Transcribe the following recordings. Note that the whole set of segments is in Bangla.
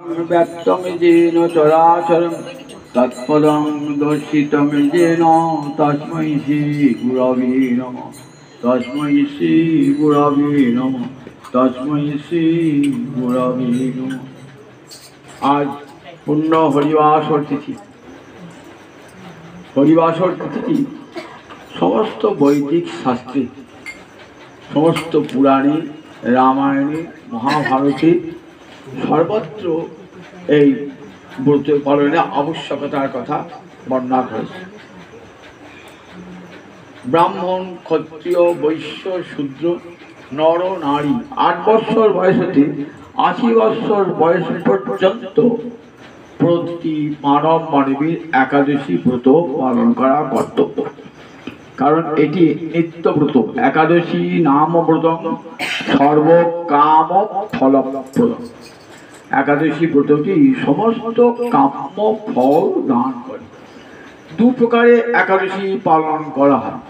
ব্যক্তং যেন চরাচরং তৎপদং দর্শিতং যেন তস্मै শ্রী গুরবে নমঃ। তস্मै শ্রী গুরবে নমঃ। তস্मै শ্রী গুরবে নমঃ। আজ পূর্ণ হরিবাসর তিথি। হরিবাসর তিথি সমস্ত বৈদিক শাস্ত্রে, সমস্ত পুরাণে, রামায়ণে, মহাভারতে সর্বত্র এই ব্রত পালনের আবশ্যকতার কথা বর্ণনা করেছে। ব্রাহ্মণ, ক্ষত্রিয়, বৈশ্য, শূদ্র, নর নারী 8 বৎসর বয়স হতে 80 বৎসর বয়স পর্যন্ত প্রতি মানব মানবীর একাদশী ব্রত পালন করা কর্তব্য। কারণ এটি নিত্যব্রত। একাদশী নাম ব্রতং সর্বকাম ফলপ্রদ। একাদশী ব্রতটি সমস্ত কাম্য ফল দান করে। 2 প্রকারে একাদশী পালন করা হয়,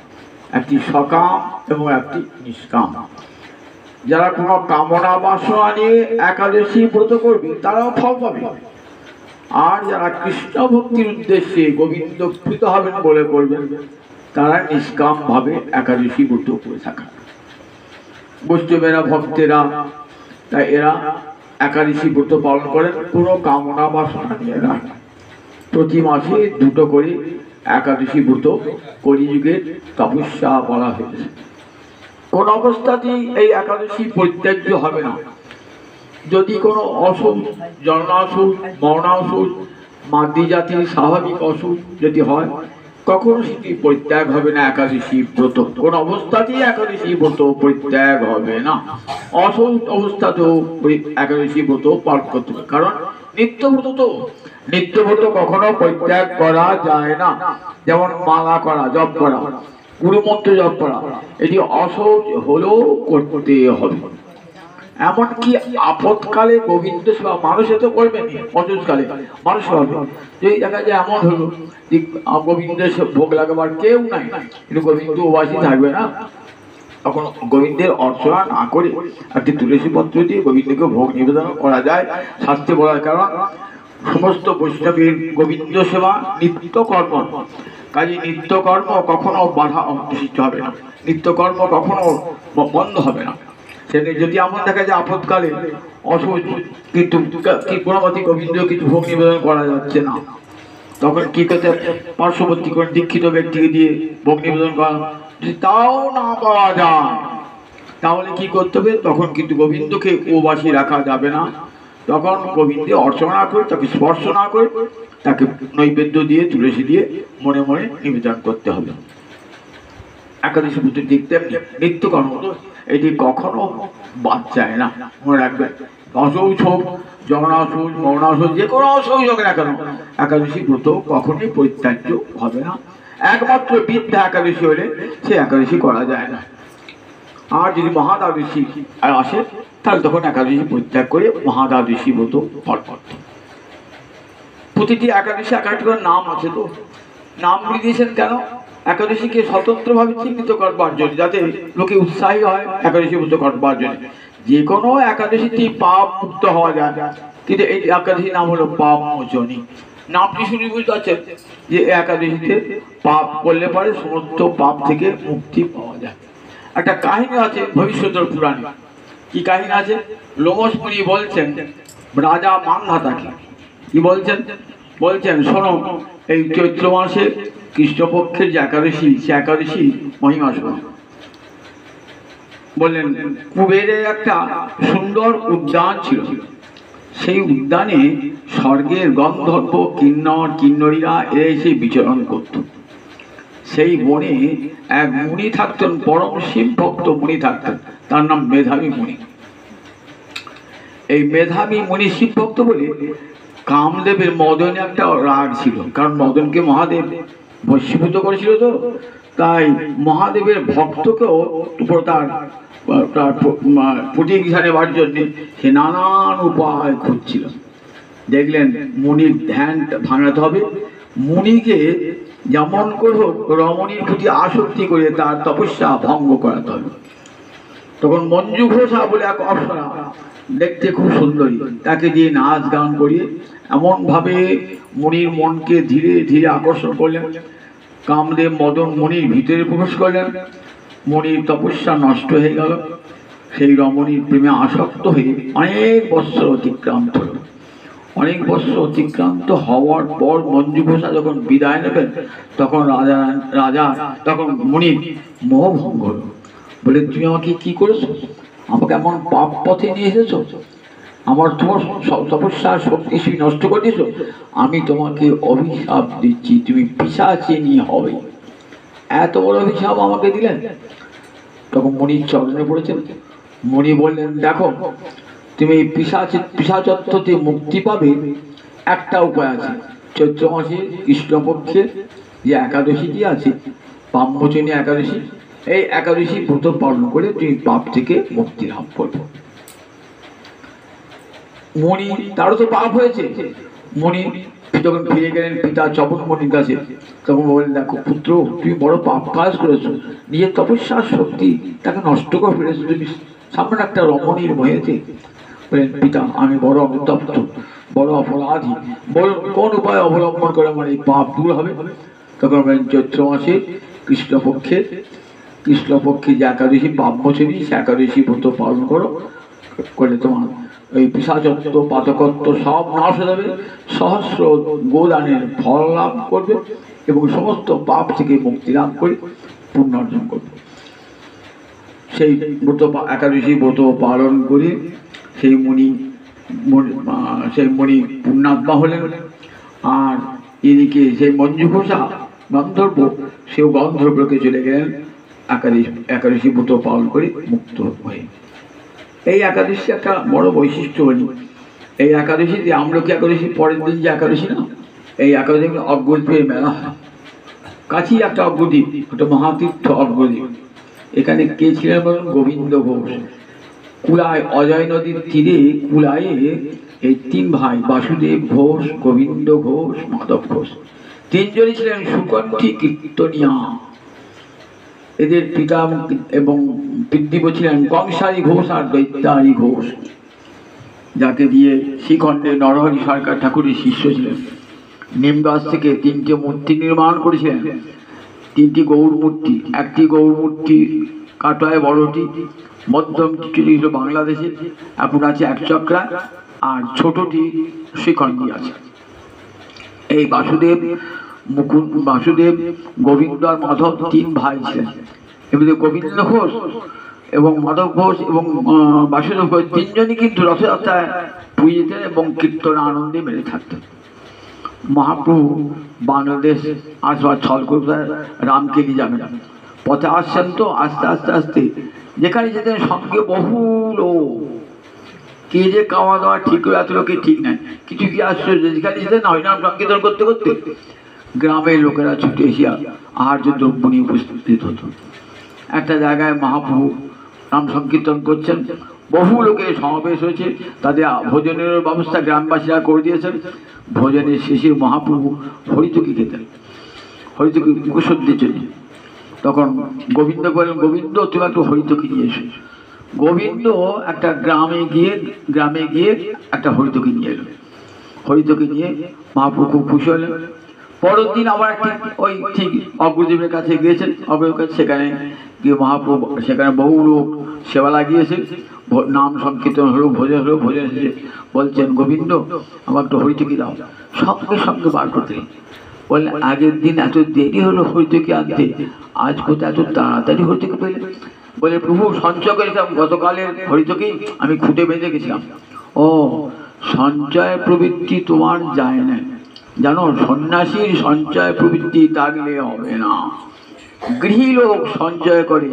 একটি সকাম এবং একটি নিষ্কাম। যারা কোনো কামনা বাসনা নিয়ে একাদশী ব্রত করবে তারাও ফল পাবে, আর যারা কৃষ্ণ ভক্তির উদ্দেশ্যে গোবিন্দ প্রীত হবেন বলে করবেন তারা নিষ্কাম ভাবে একাদশী ব্রত করে থাকা। বৈষ্ণবেরা, ভক্তেরা, তাই এরা একাদশী ব্রত পালন করেন কোনো কামনা বাসনা নিয়ে না। প্রতি মাসে 2টো করে একাদশী ব্রত কলিযুগের তপস্যা বলা হয়েছে। কোন অবস্থাতেই এই একাদশী পরিত্যাজ্য হবে না। যদি কোনো অসুখ, জন্মাসুখ, মরণাসুখ, মাতৃ জাতির স্বাভাবিক অসুখ যদি হয়, কখনো সেটি পরিত্যাগ হবে না একাদশী ব্রত। কোন অবস্থাতেই একাদশী ব্রত পরিত্যাগ হবে না। অসুখ অবস্থাতেও একাদশী ব্রত পালন করতে হবে, কারণ নিত্যব্রত তো। নিত্যব্রত কখনো পরিত্যাগ করা যায় না। যেমন মালা করা, জপ করা, গুরুমন্ত্র জপ করা, এটি অসহজ হলেও করতে হবে। এমনকি আপদকালে গোবিন্দ সেবা মানুষে তো করবেনি, অসুস্থকালে মানুষ হবে। যদি দেখা যায় এমন হলো গোবিন্দের ভোগ লাগাবার কেউ নাই, কিন্তু গোবিন্দ উপাসী থাকবে না, তখন গোবিন্দের অর্চনা না করে একটি তুলসী পত্র দিয়ে গোবিন্দকে ভোগ নিবেদন করা যায়, শাস্ত্রে বলার কারণ সমস্ত বৈষ্ণবের গোবিন্দ সেবা নিত্য কর্ম। কাজে নিত্যকর্ম কখনো বাধা সৃষ্টি হবে না, নিত্যকর্ম কখনো বন্ধ হবে না। সেটা যদি এমন দেখা যায় আপদকালে অসুখ, কিন্তু কোনোমতে গোবিন্দ কিছু ভোগ নিবেদন করা যাচ্ছে না, তখন কি করতে, পার্শ্ববর্তী করে দীক্ষিত ব্যক্তিকে দিয়ে ভোগ নিবেদন করা। যদি তাও না পাওয়া যায় তাহলে কি করতে হবে, তখন কিন্তু গোবিন্দকে উপবাসী রাখা যাবে না। তখন গোবিন্দে অর্চনা না করে, তাকে স্পর্শ না করে, তাকে নৈবেদ্য দিয়ে, তুলসী দিয়ে মনে মনে নিবেদন করতে হবে। একাদশী ব্রত দেখতে নিত্য কর্ম, এটি কখনো বাদ যায় না। মনে রাখবেন, অসৌচ হোক, জগন্নাথ, মরণাসুখ, যে কোনো অসৌচ হোক না কেন, একাদশী ব্রত কখনোই পরিত্যাজ্য হবে না। একমাত্র বৃদ্ধা একাদশী হলে সে একাদশী করা যায় না। আর যদি মহাদ্বাদশী আসে তাহলে তখন একাদশী পরিত্যাগ করে মহাদ্বাদশী ব্রত পালন করতে। প্রতিটি একাদশী এক একটা করে নাম আছে, তো নামগুলি দিয়েছেন কেন? একাদশীকে স্বতন্ত্রভাবে চিহ্নিত করবার জন্য, যাতে লোকে উৎসাহী হয় একাদশী ব্রত করবার জন্য। যে কোনো একাদশীতেই পাপ মুক্ত হওয়া যায়, কিন্তু এই একাদশীর নাম হলো পাপ মোচনী। নামটি শুনে বুঝতে পারছেন যে একাদশীতে পাপ করলে পরে সমস্ত পাপ থেকে মুক্তি পাওয়া যায়। একটা কাহিনী আছে ভবিষ্যতের পুরাণে। কি কাহিনী আছে? লোমশ মুনি বলছেন রাজা মান্ধাতাকে, কি বলছেন? বলছেন, শোনো, এই চৈত্র মাসে কৃষ্ণপক্ষের যে একাদশী, সে একাদশী মহিমা শোনো। বললেন, কুবেরে একটা সুন্দর উদ্যান ছিল। সেই উদ্যানে স্বর্গের গন্ধর্ব, কিন্নর, কিন্নরীরা এসে বিচরণ করত। সেই বনে এক মুনি থাকতেন, পরম শিব ভক্ত মুনি থাকতেন, তার নাম মেধাবী মুনি। এই মেধাবী মুনি শিব ভক্ত বলে কামদেবের মদনে একটা রাগ ছিল, কারণ মদনকে মহাদেব বশীভূত করেছিল, তো তাই মহাদেবের ভক্তকেও তার প্রতিজ্ঞা নেবার জন্য সে নানান উপায় খুঁজছিল। দেখলেন মুনির ধ্যান ভাঙাতে হবে, মুনিকে যেমন করে হোক রমণীর প্রতি আসক্তি করে তার তপস্যা ভঙ্গ করাতে হবে। তখন মঞ্জু ঘোষা বলে এক অপ্সরা দেখতে খুব সুন্দরী, তাকে দিয়ে নাচ গান করিয়ে এমনভাবে মুনির মনকে ধীরে ধীরে আকর্ষণ করলেন। কামদেব মদন মুনির ভিতরে প্রবেশ করলেন। মুনির তপস্যা নষ্ট হয়ে গেল। সেই রমণীর প্রেমে আসক্ত হয়ে অনেক বৎসর অতিক্রান্ত হল। অনেক বৎসর অতিক্রান্ত হওয়ার পর মঞ্জু ঘোষা যখন বিদায় নেবেন, তখন রাজা তখন মুনির মোহভঙ্গ হল। বলে, তুমি আমাকে কি করেছো? আমাকে এমন পাপ পথে নিয়ে এসেছো, আমার তোমার তপস্যার শক্তি নষ্ট করে দিয়েছো। আমি তোমাকে অভিশাপ দিচ্ছি, তুমি পিশাচিনী হবে। এত বড় অভিশাপ আমাকে দিলেন। তখন মুনির চরণে পড়েছেন। মুনি বললেন, দেখো, তুমি এই পিশাচত্ব থেকে মুক্তি পাবে একটা উপায় আছে। চৈত্র মাসে কৃষ্ণপক্ষে যে একাদশীটি আছে, পাম্মোচনী একাদশী, এই একাদশী ব্রত পালন করে তুমি পাপ থেকে মুক্তি লাভ করবে। মুনি, তারও তো পাপ হয়েছে। মুনি যখন ফিরে গেলেন পিতা চপন মুনির কাছে, তখন বললেন, দেখো পুত্র, তুমি বড় পাপ কাজ করেছো, নিজের তপস্যার শক্তি তাকে নষ্ট করে ফেলেছো তুমি সামনে একটা রমণীর ভয়েতে। বললেন, পিতা, আমি বড় অনুতপ্ত, বড় অপরাধী, বলুন কোন উপায় অবলম্বন করে আমার এই পাপ দূর হবে? তখন বললেন, চৈত্র মাসে কৃষ্ণপক্ষে যে একাদশী পাপমোচনী, সে একাদশী ব্রত পালন করলে তোমার ওই পিশাচত্ব পাতকত্ব সব নাশ হয়ে যাবে, সহস্র গোদানের ফল লাভ করবে এবং সমস্ত পাপ থেকে মুক্তি লাভ করে পুণ্য অর্জন করবে। সেই ব্রত একাদশী ব্রত পালন করে সেই মুনি পুণ্যাত্মা হলেন। আর এদিকে সেই মঞ্জু ঘোষা গন্ধর্ব, সেও গন্ধর্বকে চলে গেলেন একাদশী ব্রত পালন করে মুক্ত হয়ে। এই একাদশী একটা বড় বৈশিষ্ট্য হল, এই একাদশীতে আমলকি একাদশী পরের দিন যে একাদশী না, এই একাদশী অগ্রদ্বীপের মেলা হয়। কাছেই একটা অগ্রদ্বীপ, ওটা মহাতীর্থ অগ্রদ্বীপ। এখানে কে ছিলেন বলুন? গোবিন্দ ঘোষ। কুলায়, অজয় নদীর তীরে কুলায়ে এই তিন ভাই, বাসুদেব ঘোষ, গোবিন্দ ঘোষ, মাধব ঘোষ, তিনজনই ছিলেন সুকণ্ঠী কীর্তনিয়া। এদের পিতা এবং পিতৃব্য ছিলেন কংসারী ঘোষ আর দৈত্যারী ঘোষ, যাকে দিয়ে শ্রীখণ্ডে নরহরি সরকার ঠাকুরের শিষ্য ছিলেন। নিমগাছ থেকে তিনটে মূর্তি নির্মাণ করেছিলেন, তিনটি গৌর মূর্তি। একটি গৌর মূর্তি কাটোয়ায় বড়টি, মধ্যমটি চলে গেছিল বাংলাদেশে, এখন আছে একচক্রা, আর ছোটটি শ্রীখণ্ডী আছে। এই বাসুদেব, গোবিন্দ আর মাধব তিন ভাই ছিলেন। এমনি গোবিন্দ ঘোষ এবং মাধব ঘোষ এবং বাসুদেব ঘোষ তিনজনই কিন্তু রথযাত্রায় পুজো যেতেন এবং কীর্তন আনন্দে মেরে থাকতেন। মহাপ্রভু বাংলাদেশ আসবার ছল করতে রামকেলি যাবেন, পথে আসছেন তো আস্তে আস্তে আস্তে, যেখানে যেতেন সঙ্গে বহু লোক। কে যে খাওয়া দাওয়া ঠিক করে এত লোকে ঠিক নাই, কিছু কি আশ্চর্য, যেখানে যেতেন হরিনাম সংকীর্তন করতে করতে গ্রামের লোকেরা ছুটে এসিয়া আহার্য দ্রব্য নিয়ে উপস্থিত হতো। একটা জায়গায় মহাপ্রভু নাম সংকীর্তন করছেন, বহু লোকের সমাবেশ হয়েছে, তাদের ভোজনের ব্যবস্থা গ্রামবাসীরা করে দিয়েছেন। ভোজনের শেষে মহাপ্রভু হরিতকি খেতেন, হরিতকি মুখশুদ্ধির জন্য। তখন গোবিন্দ বলেন, গোবিন্দ তুমি একটু হরিতকি নিয়ে এসো। গোবিন্দ একটা গ্রামে গিয়ে একটা হরিতকি নিয়ে এলো। হরিতকি নিয়ে মহাপ্রভু খুব খুশি হলেন। পরের দিন আবার একটা ওই ঠিক অগ্রদেবের কাছে গিয়েছেন, অগ্রদেবের কাছে, সেখানে গিয়ে মহাপ্রভু সেখানে বহু লোক সেবা লাগিয়েছে, নাম সংকীর্তন হলো, ভোজন হলো। ভোজন শেষে বলছেন, গোবিন্দ আমার একটু হরিতকি দাও। সঙ্গে সঙ্গে বার করতে বললেন, আগের দিন এত দেরি হলো হরিতকি আনতে, আজ কোথায় এত তাড়াতাড়ি হরিতকি পেলে? বলে, প্রভু সঞ্চয় করেছিলাম গতকালের হরিতকি, আমি খুঁটে বেঁধে গেছিলাম। ও, সঞ্চয় প্রবৃত্তি তোমার যায় না, জানো, সন্ন্যাসীর সঞ্চয় প্রবৃত্তি থাকলে হবে না। গৃহী লোক সঞ্চয় করে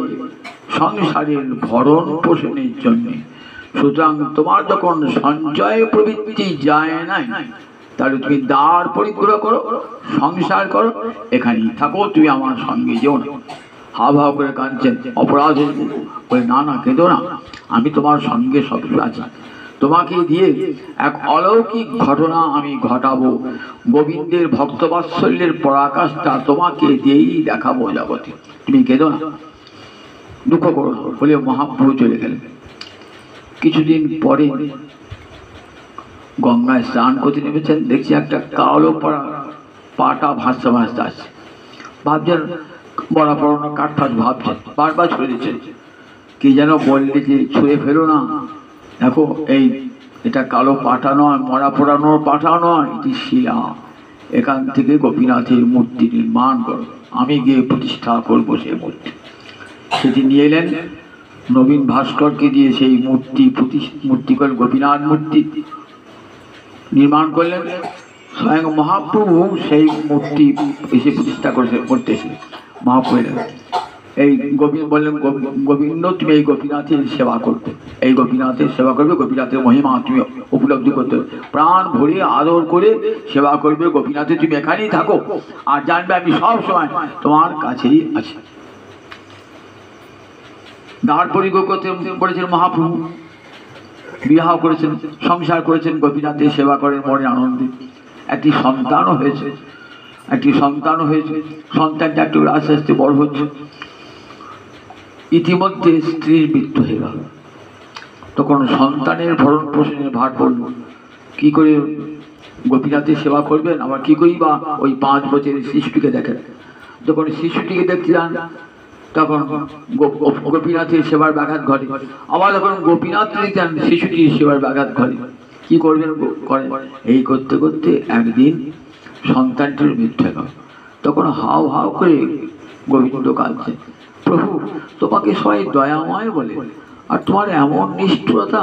সংসারের ভরণ পোষণের জন্য। সুতরাং তোমার যখন সঞ্চয় প্রবৃত্তি যায় নাই, তাহলে তুমি দ্বার পরিগ্রহ করো, সংসার করো, এখানেই থাকো, তুমি আমার সঙ্গে যেও না। হাও হাও করে কাঁদছেন, অপরাধ বলে, না না কেঁদো না, আমি তোমার সঙ্গে সবসময় আছি। তোমাকে দিয়ে এক অলৌকিক ঘটনা আমি ঘটাবো, গোবিন্দের ভক্তবাৎসল্যের পরাকাষ্ঠা তোমাকে দিয়েই দেখাবো জগতে, তুমি কেঁদো না, দুঃখ করো না বলে মহাপ্রভু চলে গেলেন। কিছুদিন পরে গঙ্গায় স্নান করতে নেমেছেন, দেখছি একটা কালো পড়া পাটা ভাসতে ভাসতে আসছে। ভাবছেন বড়া পড়ানো কাঠ ফাট ভাবছেন, বারবার ছুঁড়ে দিচ্ছেন। কি যেন বললে যে ছুঁড়ে ফেলো না, দেখো এই এটা কালো পাটা নয়, মরা পোড়ানোর পাটা নয়, এটি শিলা। এখান থেকে গোপীনাথের মূর্তি নির্মাণ করো, আমি গিয়ে প্রতিষ্ঠা করবো সেই মূর্তি। সেটি নিয়ে এলেন, নবীন ভাস্করকে দিয়ে সেই মূর্তি করে গোপীনাথ মূর্তি নির্মাণ করলেন। স্বয়ং মহাপ্রভু সেই মূর্তি এসে প্রতিষ্ঠা করতেছে। মহাপ্রভু এই বললেন, গোবিন্দ তুমি এই গোপীনাথের সেবা করবে, এই গোপীনাথের সেবা করবে, গোপীনাথের মহিমা তুমি উপলব্ধি করতে হবে, প্রাণ ভরিয়ে আদর করে সেবা করবে গোপীনাথে। তুমি এখানেই থাকো আর জানবে আমি সব সময় তোমার কাছেই আছি। দ্বার পরিগ্রহ করেছেন মহাপ্রভু, বিবাহ করেছেন, সংসার করেছেন, গোপীনাথের সেবা করেন মনে আনন্দে। একটি সন্তানও হয়েছে, সন্তানটা একটু আস্তে আস্তে বড় হচ্ছে। ইতিমধ্যে স্ত্রীর মৃত্যু হয়ে গেল। তখন সন্তানের ভরণ পোষণের ভার পড়ল। কি করে গোপীনাথের সেবা করবেন, আবার কি করি বা ওই 5 বছরের শিশুটিকে দেখেন। যখন শিশুটিকে দেখতে যান তখন গোপীনাথের সেবার ব্যাঘাত ঘটে। আবার যখন গোপীনাথ দেখতে যান শিশুটির সেবার ব্যাঘাত ঘটে। কি করবেন করেন, এই করতে করতে একদিন সন্তানটির মৃত্যু হয়ে গেল। তখন হাও হাও করে গোবিন্দ কাঁদছে, প্রভু তোমাকে সবাই দয়াময় বলে, আর তোমার এমন নিষ্ঠুরতা,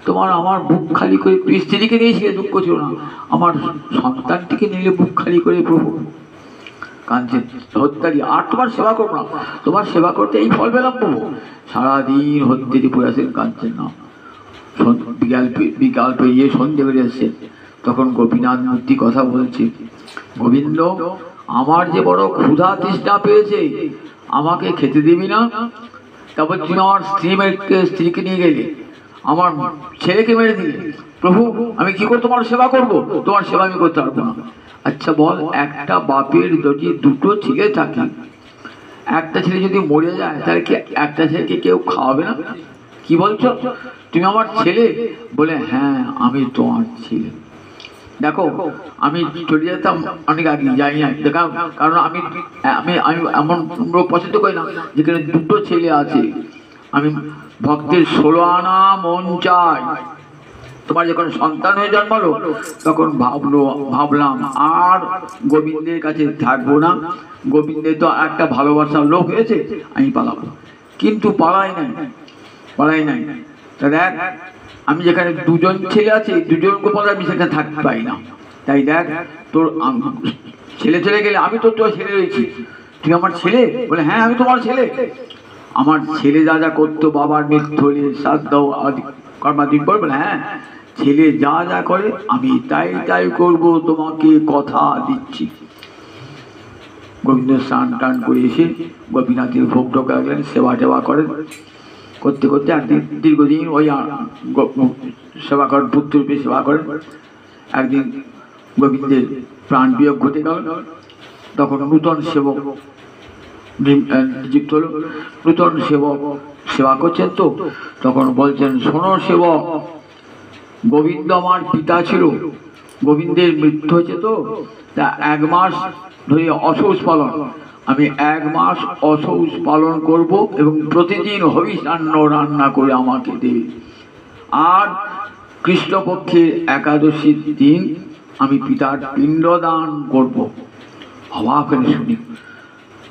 তোমার আমার বুক খালি করে, স্ত্রীকে নিয়েছিলে দুঃখ ছিল না, আমার সন্তানটিকে নিলে বুক খালি করে প্রভু কাঁদছে। হত্যারি আর তোমার সেবা করবো না, তোমার সেবা করতে এই ফল পেলাম প্রভু। সারাদিন হত্যারি পড়ে আসেন, কাঁদছেন না। বিকাল পেরিয়ে সন্ধে বেরিয়ে আসছে। তখন গোপীনাথ মূর্তি কথা বলছে, গোবিন্দ আমার যে বড় ক্ষুধা তৃষ্ণা পেয়েছে, আমাকে খেতে দিবি না? তারপর তুমি আমার স্ত্রীকে নিয়ে গেলে, আমার ছেলেকে মেরে দিলে, প্রভু আমি কি করে তোমার সেবা করব? তোমার সেবা আমি করতে পারবো না। আচ্ছা বল, একটা বাপের যদি 2টো ছেলে থাকে, একটা ছেলে যদি মরে যায় তাহলে কি একটা ছেলেকে কেউ খাওয়াবে না? কি বলছো, তুমি আমার ছেলে? বলে হ্যাঁ আমি তোমার ছেলে। দেখো আমি চলে যেতাম অনেক আগে, যাই না দেখাও, কারণ আমি আমি আমি এমন লোক পছন্দ করি না যেখানে 2টো ছেলে আছে। আমি ভক্তের 16 আনা মন চাই। তোমার যখন সন্তান হয়ে জন্মালো তখন ভাবলাম আর গোবিন্দের কাছে থাকবো না, গোবিন্দের তো একটা ভালোবাসার লোক হয়েছে, আমি পালাবো। কিন্তু পালাই নাই। তা দেখ আমি যেখানে 2জন ছেলে আছে, 2জন গোপাল আমি সেখানে থাকতে পারি না। তাই দেখ তোর ছেলে চলে গেলে আমি তো তোর ছেলে রয়েছি, তুই আমার ছেলে? বলে হ্যাঁ আমি তোমার ছেলে। আমার ছেলে যা যা করতো, বাবার মৃত্যু হলে শ্রাদ্ধ কর্মাদিন করে, বলে হ্যাঁ ছেলে যা যা করে আমি তাই করবো, তোমাকে কথা দিচ্ছি। গোবিন্দ স্নান টান করে এসে গোপীনাথের ভোগ টোক রাখলেন, সেবা টেবা করেন। করতে করতে একদিন দীর্ঘদিন ওই সেবা করেন, পুত্ররূপে সেবা করেন। একদিন গোবিন্দের প্রাণ বিয়োগ ঘটে গেল। তখন নূতন সেবক নিযুক্ত হল। নূতন সেবক সেবা করছেন, তো তখন বলছেন, শোনো সেবক, গোবিন্দ আমার পিতা ছিল, গোবিন্দের মৃত্যু হয়েছে, তো তা 1 মাস ধরে অসৌচ পালন, আমি 1 মাস অসৌচ পালন করব এবং প্রতিদিন হবিষান্ন রান্না করে আমাকে দেবে। আর কৃষ্ণপক্ষের একাদশীর দিন আমি পিতার পিণ্ডদান করব। অবাক হয়ে শুনি,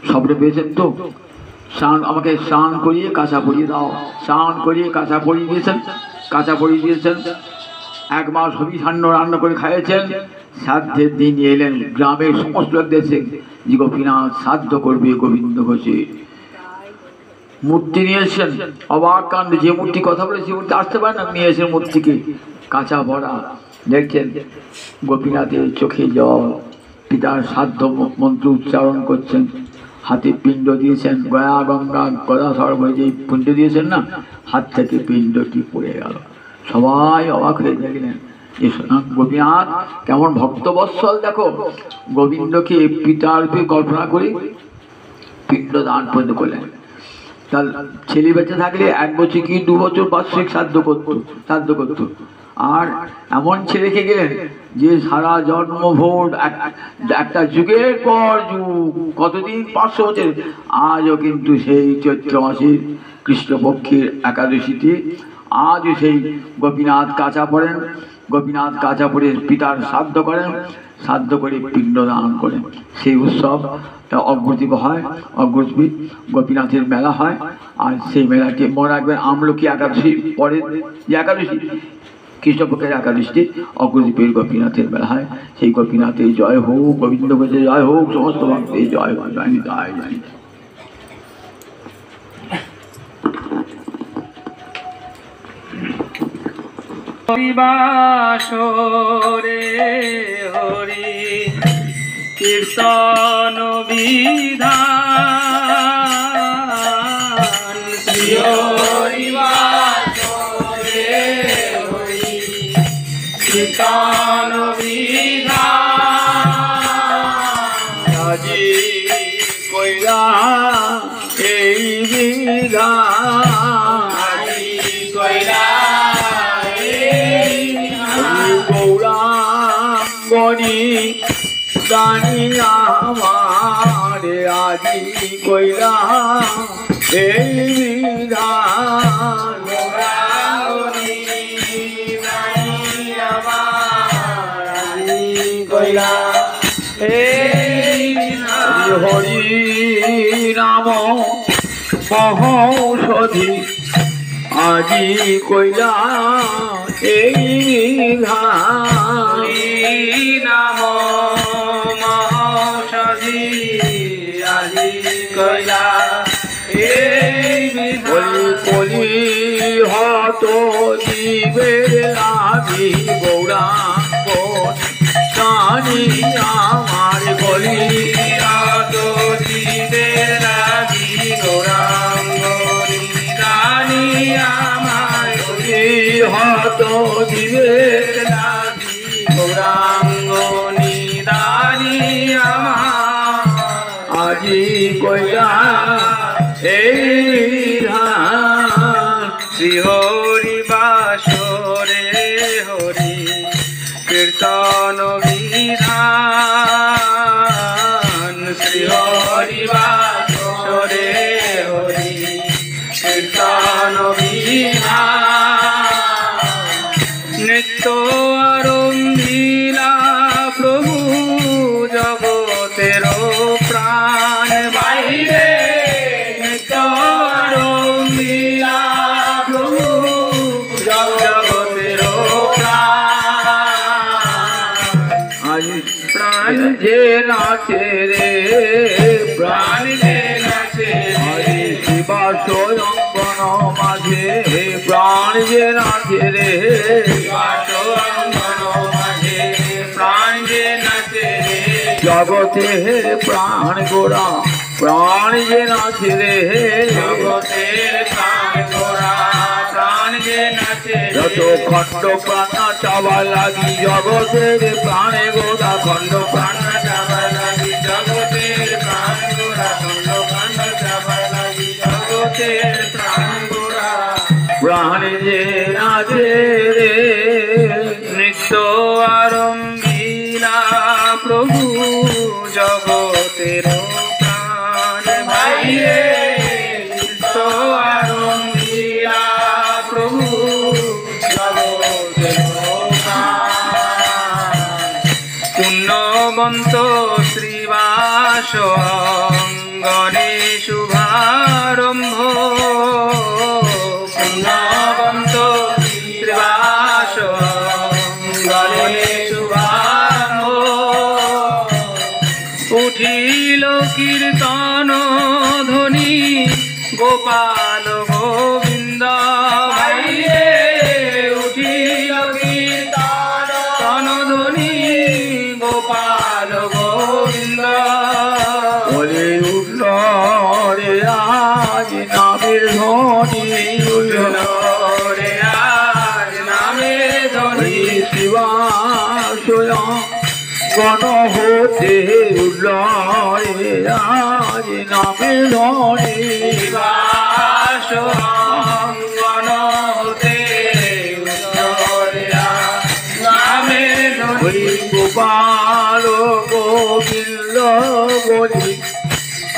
সবটা পেয়েছেন তো? আমাকে স্নান করিয়ে কাঁচা পরিয়ে দাও, স্নান করিয়ে কাঁচা পরিয়ে দিয়েছেন। 1 মাস হবিষান্ন রান্না করে খাইয়েছেন। শ্রাদ্ধের দিন এলেন, গ্রামের সমস্ত লোক দেশে যে গোপীনাথ শ্রাদ্ধ করবে গোবিন্দ ঘোষে। মূর্তি নিয়ে এসেছেন, অবাক কাণ্ড, যে মূর্তি কথা বলে সে মূর্তি আসতে পারে না, নিয়ে এসে মূর্তিকে কাঁচা ভরা। দেখছেন গোপীনাথের চোখে জল, পিতার শ্রাদ্ধ মন্ত্র উচ্চারণ করছেন, হাতে পিণ্ড দিয়েছেন, গয়া গঙ্গা গদা সর্ব যে পিণ্ড দিয়েছেন না, হাত থেকে পিণ্ডটি পড়ে গেল। সবাই অবাক হয়ে দেখলেন যে গোপীনাথ কেমন ভক্তবৎসল। দেখো গোবিন্দকে পিতার রূপে কল্পনা করে পিণ্ড দান পর্যন্ত করলেন। তার ছেলে বেঁচে থাকলে 1 বছর কি 2 বছর বার্ষিক শ্রাদ্ধ করতো। আর এমন ছেলে রেখে গেলেন যে সারা জন্মভোর একটা যুগের পর যুগ, কতদিন 500 বছর, আজও কিন্তু সেই চৈত্র মাসের কৃষ্ণপক্ষের একাদশীতে আজও সেই গোপীনাথ কাঁচা পড়েন, গোপীনাথ কাঁচা পড়ে পিতার শ্রাদ্ধ করেন, শ্রাদ্ধ করে পিণ্ডদান করেন। সেই উৎসব অগ্রদীপ হয়, অগ্রদীপ গোপীনাথের মেলা হয়। আর সেই মেলাকে মনে রাখবেন, আমলকি একাদশী পরে যে একাদশী কৃষ্ণপক্ষের একাদশীতে অগ্রদীপের গোপীনাথের মেলা হয়। সেই গোপীনাথের জয় হোক, গোবিন্দ গোচে জয় হোক, সমস্ত ভক্তের জয় হোক, জয় জয় জয়। হরিবাসরে হরি কীর্তন বিধান, শ্রী হরিবাসরে হরি কীর্তন বিধান, আজি কইরা এই বিধান, আজি কইরা গৌরাঙ্গনি দানি আমারে আজি কইরা এই বিধান, হরি নাম মহৌষধি আজি কইলা এই বিধান, নাম মহৌষধি আজি কইলা এই বিধান, কলি হত জীবের লাগি গৌরাঙ্গ জানি আমার কলি হত জীবের লাগি গৌরাঙ্গ জানি আমার, কলি হত জীবের লাগি গৌরাঙ্গ নিদানি আমার, আজি কইলা এই বিধান, শ্রী হরি বাসরে হরি কীর্তন বিধান, শ্রী হরি বাসরে হরি কীর্তন বিধান, নিত্য আরম্ভিলা প্রভু জগতের প্রাণ বাইরে, নিত্য আরম্ভিলা প্রভু জগতের প্রাণ, আজ প্রাণ যে নাচে রে, প্রাণ যে নাচে হরি শিবা স্বয়ংবন মাঝে, প্রাণ যে নাচে রে, প্রাণ যে নাচে রে, জগতে প্রাণ গোড়া, প্রাণ যে নাচে রে, জগতের প্রাণ গোড়া, প্রাণ যে নাচে রে, যত খণ্ড প্রাণ চাওয়া লাগি জগতের প্রাণে গোড়া, খণ্ড প্রাণ যাবার লাগি জগতের প্রাণ গোড়া, খণ্ড প্রাণ যাবার লাগি জগতের প্রাণ গোড়া, প্রাণ যে নাচে রে, নিত্য আরম্ভিলা প্রভু জগতের প্রাণ ভাইরে, নিত্য আরম্ভিলা প্রভু জগতের প্রাণ, পুণ্যবন্ত শ্রীবাস অঙ্গনে শুভারম্ভ, পুণ্যবন্ত শ্রীবাস অঙ্গনে শুভারম্ভ, উঠিল কীর্তন ধ্বনি গোপাল গোবিন্দ ভাইরে, উঠিল কীর্তন ধ্বনি গোপাল গোবিন্দ, বলে উঠল রে আজ নামের ধ্বনি, উঠল রে আজ নামের ধ্বনি, শিবা স্বয়ং গণ হতে উঠল রে আজ নামের ধ্বনি, শিবা অঙ্গন হতে উত্তরিয়া নামের ধ্বনি গোপাল গোবিন্দ বলি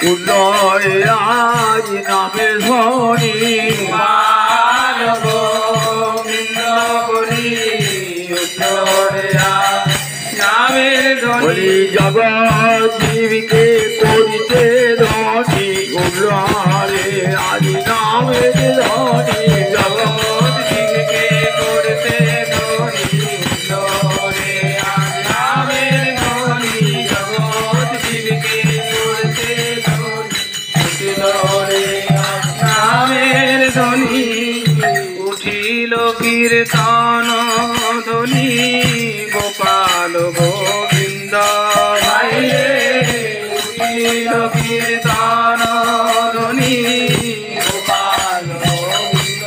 উল্লয়ে আজ নামের ধ্বনি গোপাল গোবিন্দ বলি উত্তরিয়া নামের ধ্বনি বলি জগৎ জীবকে করিতে ধনী উল্লয়ে আজ নামের ধ্বনি জগৎ জীবকে করতে ধনী উত্তরিয়া নামের ধ্বনি জগৎ জীবকে করতে ধনী উত্তরিয়া নামের ধ্বনি উঠিল কীর্তন ধ্বনি গোপাল গোবিন্দ ভাইরে উঠিল কীর্তন ধ্বনি গোপাল গোবিন্দ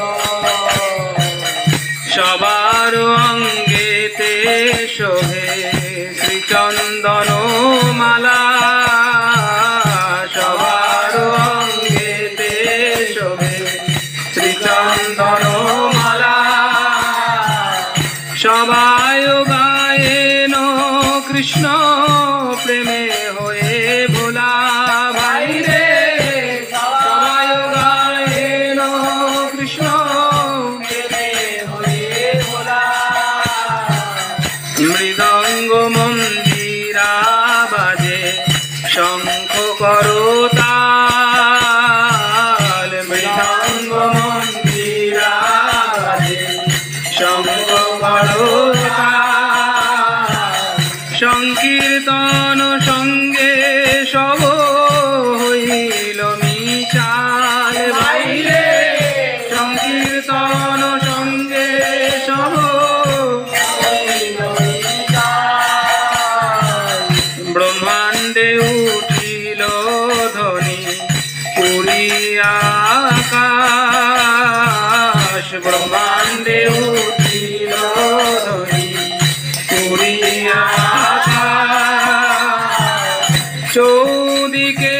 সবার অঙ্গেতে শোভে শ্রীচন্দন মালা সবার অঙ্গেতে শোভে শ্রীচন্দন মালা সবাই গায়েন কৃষ্ণ প্রেমে হয়ে ভোলা ভাইরে সবাই গায়েন কৃষ্ণ প্রেমে হয়ে ভোলা মৃদঙ্গ মন্দিরা বাজে শঙ্খ করতাল মৃদঙ্গ মন্দিরা বাজে শঙ্খ করতাল সংকীর্তন সঙ্গে সব হইল মিচাল বাইরে সংকীর্তন সঙ্গে সব হইল মিচাল ব্রহ্মাণ্ডে উঠিল ধ্বনি পুরী আকাশ ব্রহ্মাণ্ডে উঠিল ধ্বনি পুরী চৌদিকে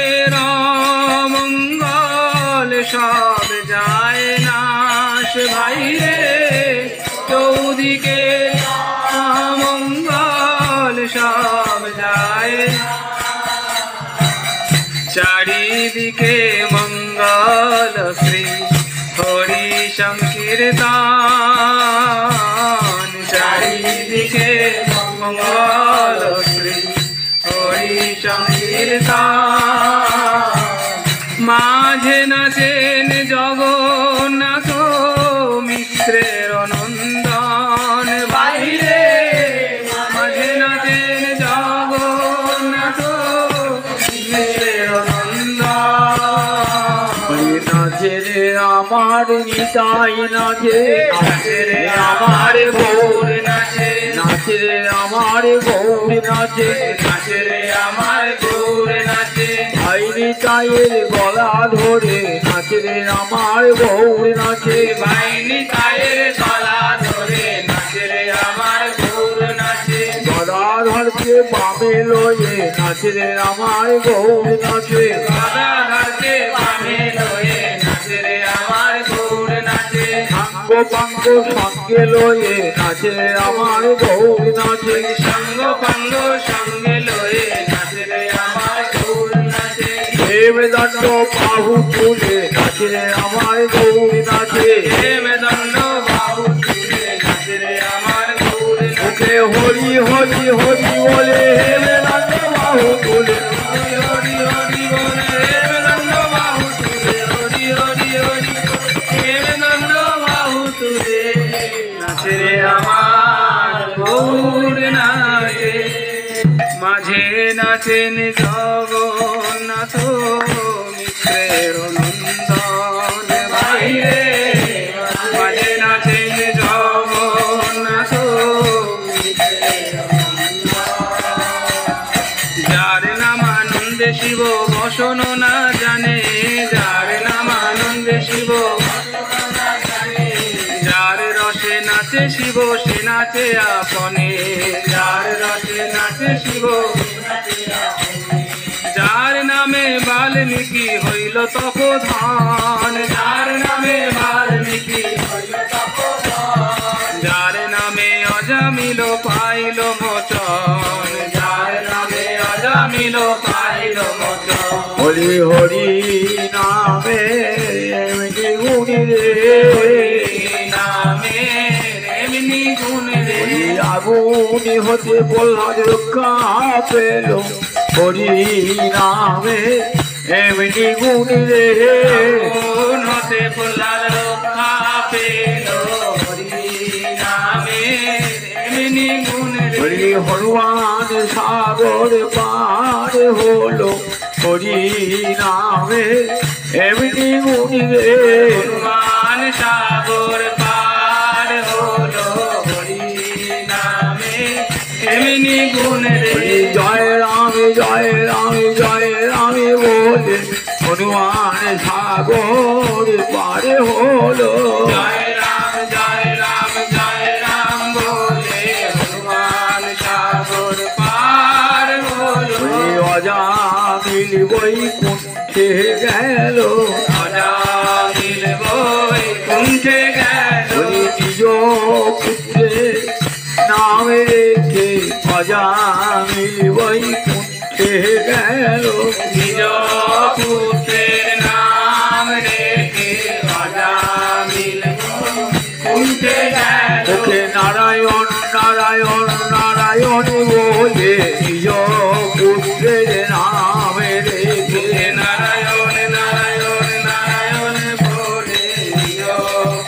মঙ্গল সব যায় নাশ ভাইরে চৌদিকে মঙ্গল সব যায় চারিদিকে মঙ্গল শ্রী হরি সংকীর্তন চারিদিকে মঙ্গল শ্রী হরি সংকীর্তন মাঝে নাচেন জগন্নাথ মিশ্রের নন্দন বাইরে মাঝে নাচেন জগন্নাথ মিশ্রের নন্দন নাচে রে আমার নিতাই নাচে নাচে রে আমার গৌর নাচে নাচে রে আমার গৌর নাচে নাচে রে আমার গৌর নাচে ভাই নিতাইয়ের গলা ধরে নাচে রে আমার গৌর নাচে ভাই নিতাইয়ের গলা ধরে নাচে রে আমার গৌর নাচে গদাধরকে বামে লয়ে নাচে রে আমার গৌর নাচে গদাধরকে বামে লয়ে নাচে রে আমার গৌর নাচে সাঙ্গ পাঙ্গ সঙ্গে লয়ে নাচে রে আমার গৌর নাচে সঙ্গ পাঙ্গ সঙ্গে লয়ে নাচে রে আমার গৌর নাচে দেবদণ্ড বাহু তুলে নাচে রে আমার গৌর নাচে দেবদণ্ড বাহু তুলে নাচে রে আমার গৌর নাচে হরি হরি হরি বলে দেবদণ্ড বাহু তুলে হরি হরি হরি বলে দেবদণ্ড বাহু তুলে হরি হরি হরি দেবদণ্ড বাহু তুলে নাচে রে আমার গৌর নাচে মাঝে নাচেন জগন্নাথ মিশ্রের নন্দন বাইরে মাঝে নাচেন জগন্নাথ যার নাম আনন্দে শিব বসন না জানে যার নাম আনন্দে শিব যার রসে নাচে শিব সে নাচে আপনে যার রসে নাচে শিব যার নামে বাল্মীকি হইল তপোধন, যার নামে বাল্মীকি হইল তপোধন, যার নামে অজামিল পাইল মোচন, যার নামে অজামিল পাইল মোচন। হরি হরি নামে এমনি গুণী রে, নামে এমনি গুণ রে, আগুনি হতে প্রহ্লাদ রক্ষা পেল, হরি নামে এমনি গুণী রে, গুণ হতে প্রহ্লাদ রক্ষা পেল, হরি নামে এমনি গুণ রে। হরি হনুমান সাগর পার হলো, হরি নামে এমনি গুণী রে, হনুমান সাগর পার হলো, হরি নামে এমনি গুণ রে। জয় রাম জয় রাম জয় রাম বলে হনুমান সাগর পার হলো, জয় রাম জয় রাম জয় রাম বলে হনুমান সাগর পার হলো, অজামিল বৈকুণ্ঠে গেল, অজামিল বৈকুণ্ঠে গেল, নিজ পুত্রে নাম রেখে অজামিল বৈকুণ্ঠে গেল, নিজ পুত্রের নাম রেখে অজামিল বৈকুণ্ঠে গেল, ওকে নারায়ণ নারায়ণ নারায়ণ বলে নিজ পুত্রের নাম রেখে, নারায়ণ নারায়ণ নারায়ণ বলে নিজ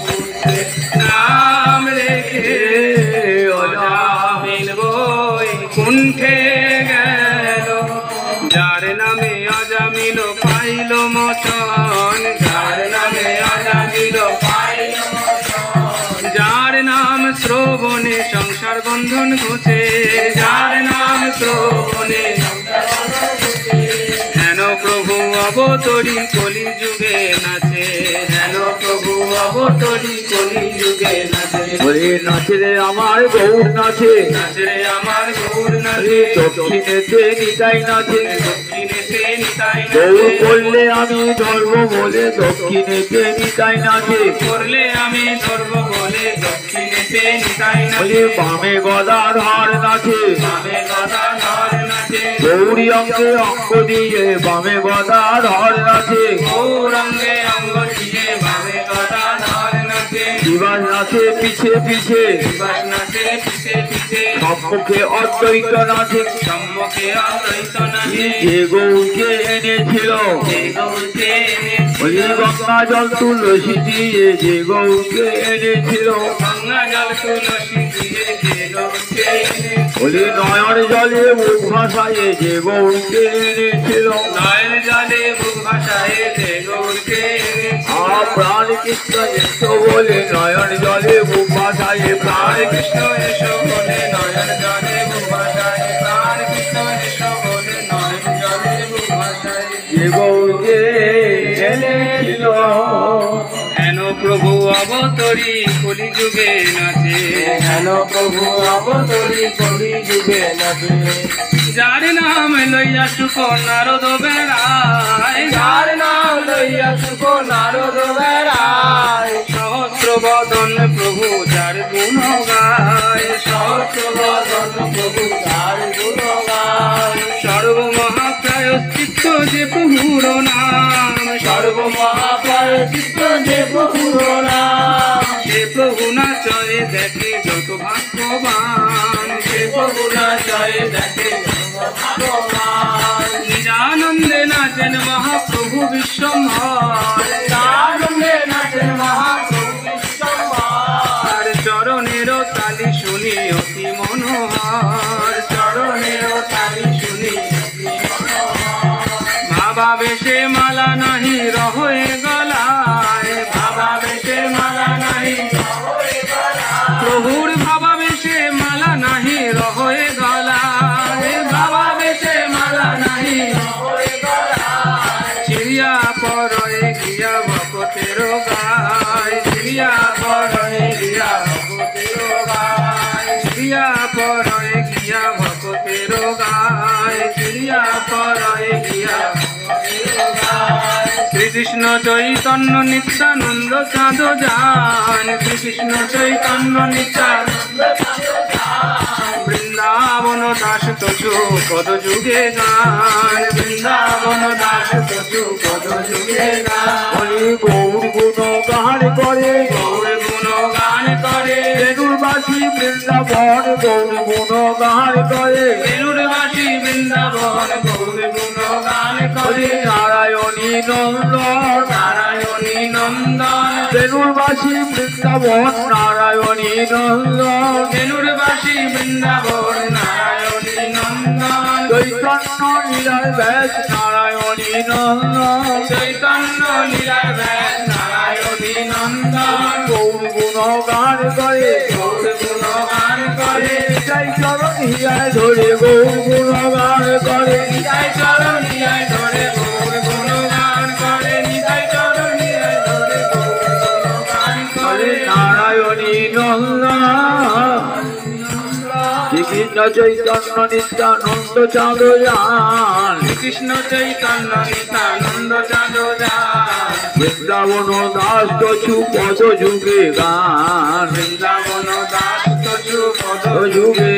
পুত্রের নাম রেখে অজামিল বৈকুণ্ঠে গেল, যার নামে অজামিল পাইল মোচন, যার নামে অজামিল পাইল মোচন, যার নাম শ্রবণে সংসার বন্ধন ঘুচে, যার নাম শ্রবণে হেন প্রভু অবতরী কলি যুগে নাচে, হেন প্রভু অবতরী কলি যুগে নাচে, বলে নাচে রে আমার গৌর নাচে, নাচে রে আমার গৌর নাচে, দক্ষিণেতে নিতাই নাচে, দক্ষিণেতে নিতাই গৌর নাচে, করলে আমি ধর্ম বলে দক্ষিণেতে নিতাই নাচে, করলে আমি ধর্ম বলে দক্ষিণেতে নিতাই বলে নাচে, বামে গদাধর নাচে, বামে গদাধর নাচে, গৌরী অঙ্গে অঙ্গ দিয়ে বামে গদাধর নাচে, গৌরাঙ্গে অঙ্গ দিয়ে বামে গদাধর নাচে, শিবাস নাচে পিছে পিছে, শিবাস নাচে পিছে পিছে, সম্মুখে অদ্বৈত নাচে, সম্মুখে অদ্বৈত নাচে, যে গৌরকে এনেছিল, যে গৌরকে বলি এনেছিল, গঙ্গা জল তুলসী দিয়ে যে গৌরকে এনেছিল, গঙ্গা জল তুলসী দিয়ে যে গৌরকে এনেছিল, বলি নয়ন জলে মুখ ভাসায় যে গৌরকে এনেছিল, নয়ন জলে বুক ভাসায় যে গৌরকে এনেছিল, প্রাণ কৃষ্ণ এসো বলে নয়ন জলে মুখ ভাসায়, প্রাণ প্রাণ কৃষ্ণ এসো বলে নয়ন জলে বুক ভাসায়, প্রাণ কৃষ্ণ এসো বলে নয়ন জলে বুক ভাসায়, যে গৌরকে এনেছিল, হেন প্রভু অবতরী কলি যুগে নাচে, হেন প্রভু অবতরী কলি যুগে নাচে, যার নাম লইয়া সুখ নারদ বেড়ায়, যার নাম লইয়া সুখ নারদ বেড়ায়, সহস্র বদন প্রভু যার গুণ গায়, সহস্র বদন প্রভু যার গুণ গায়, সর্বমহাপ্রায়শ্চিত্ত যে প্রভুর নাম, সর্বমহাপ্রায়শ্চিত্ত যে প্রভুর নাম, সে প্রভু না চয়ে দেখে যত ভাগ্যবান, সে প্রভু না চয়ে দেখে ভগবান, নিজানন্দে নাচেন মহাপ্রভু বিশ্বম্ভর, আনন্দে নাচেন মহাপ্রভু বিশ্বম্ভর, চরণের তালি শুনি অতি মনোহর, চরণের তালি শুনি বাবা বেশে মালা নাহি রহয়ে গলায়, বাবা বেশে মালা নাহি প্রভুর বাবা বেশে মালা নাহি রহয়ে গলায়, গায় ক্রিয়া পরয়ে গিয়া শ্রীকৃষ্ণ চৈতন্য নিত্যানন্দ সাধু যান শ্রীকৃষ্ণ চৈতন্য নিত্যানন্দ বৃন্দাবন দাস তচু পদ যুগে গান বৃন্দাবন দাস তচু পদ যুগে গান গৌর গুণ গান করে গৌর গুণ গান করে বেলুরবাসী বৃন্দাবন গৌর গুণ গান করে বেলুরবাসী বৃন্দাবন গৌর গুণ গান করে নারায়ণী নন্দন নারায়ণী নন্দন বেলুরবাসী বৃন্দাবন নারায়ণী নন্দন বেলুরবাসী বৃন্দাবন নারায়ণী নন্দন চৈতন্য লীলার ব্যাস নারায়ণী নন্দন চৈতন্য লীলার ব্যাস নারায়ণী নন্দন গৌর গুণ গান করে গৌর গুণ গান করে নিতাই চরণ হিয়ায় ধরে গৌর গুণ গান করে নিতাই চরণ হিয়ায় ধরে গৌর গুণ গান করে নিতাই চরণ হিয়ায় ধরে গৌর গুণ গান করে নারায়ণী নন্দন শ্রীকৃষ্ণ চৈতন্য নিত্যানন্দ চাঁদ যান কৃষ্ণ চৈতন্য নিত্যানন্দ চাঁদো যান বৃন্দাবন দাস তছু পদ যুগে গান বৃন্দাবন দাস তজু পদ যুগে